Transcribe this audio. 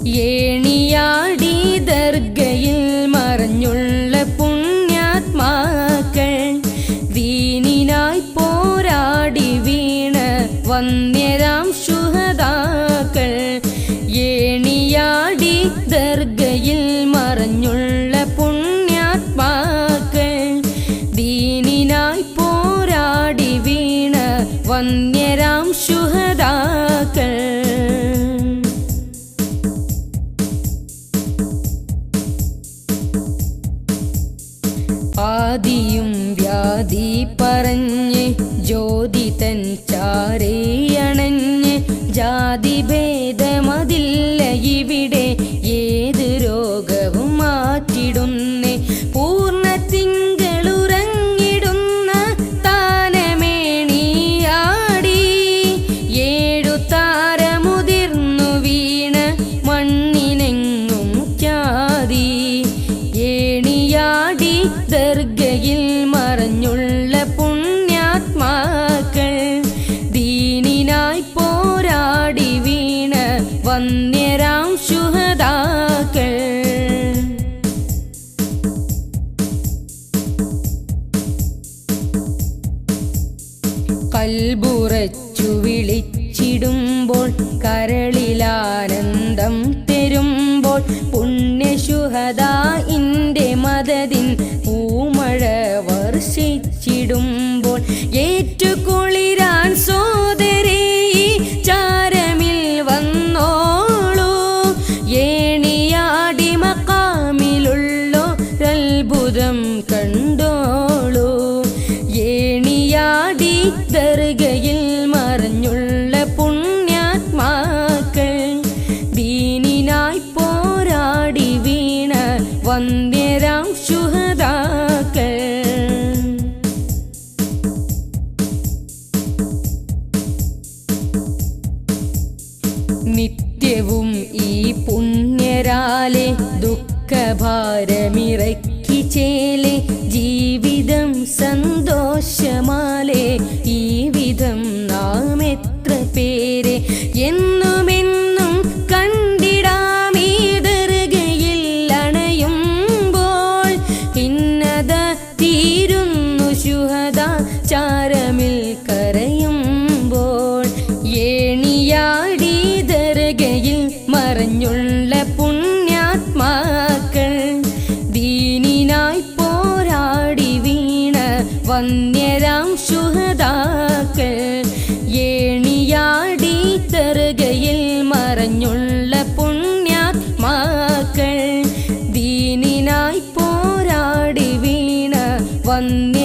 ഏണിയാടി ദർഗയിൽ മറഞ്ഞുള്ള പുണ്യാത്മാക്കൾ ദീനിനായി പോരാടി വീണ് വന്യരാം ശുഹദാക്കൾ. ഏണിയാടി ദർഗയിൽ മറഞ്ഞുള്ള പുണ്യാത്മാക്കൾ ദീനിനായി പോരാടി വീണ് വന്യരാം ശുഹദാക്കൾ. ആദിയും വ്യാധി പറഞ്ഞ് ജ്യോതി തൻ ചാരയണഞ്ഞ് ജാതിഭേദമതില്ല ഇവിടെ ഏത് രോഗവും മാറ്റിടുന്നേ. പൂർണ്ണ തിങ്കളുറങ്ങിടുന്ന താനമേണിയാടി ഏഴു താരമുതിർന്നു വീണ് മണ്ണിനെങ്ങും ഖ്യാതി. ഏണിയാടി ദർഗയിൽ മറഞ്ഞുള്ള പുണ്യാത്മാക്കൾ ദീനിനായി പോരാടി വീണ് വന്യരാം ശുഹദാക്കൾ. കൽബുറച്ചു വിളിച്ചിടുമ്പോൾ കരളിലാനന്ദം തരുമ്പോൾ പുണ്യശുഹദാഇന്റെ മദദിൻ പൂമഴ വർഷിച്ചിടുമ്പോൾ ഏറ്റുകുളിരാൻ സോദരേ ചാരമിൽ വന്നോളൂ. ഏണിയാടി മഖാമിലുള്ളൊരത്ഭുതം കണ്ടോളൂ. ഏണിയാടി ദർഗയിൽ മറഞ്ഞുള്ള പുണ്യാത്മാക്കൾ ദീനിനായി പോരാടി വീണ് വന്യരാം ശുഹദാക്കൾ. നിത്യവും ഈ പുണ്യരാലെ ദുഃഖഭാരമിറക്കി ചേലെ ജീവിതം സന്തോഷമാലെ. ഈ വിധം നാം എത്ര പേരെ എന്നുമെന്നും കണ്ടിടാമീ ദർഗയിൽ അണയുമ്പോൾ. ഭിന്നത തീരുന്നു ശുഹദാ ചാരമിൽ കരയുമ്പോൾ. ഏണിയാടി ദർഗയിൽ മറഞ്ഞുള്ള പുണ്യാത്മാക്കൾ ദീനിനായി പോരാടി വീണ് വന്യരാം ശുഹദാക്കൾ. ഏണിയാടി ദർഗയിൽ മറഞ്ഞുള്ള പുണ്യാത്മാക്കൾ ദീനിനായി പോരാടി വീണ് വന്യ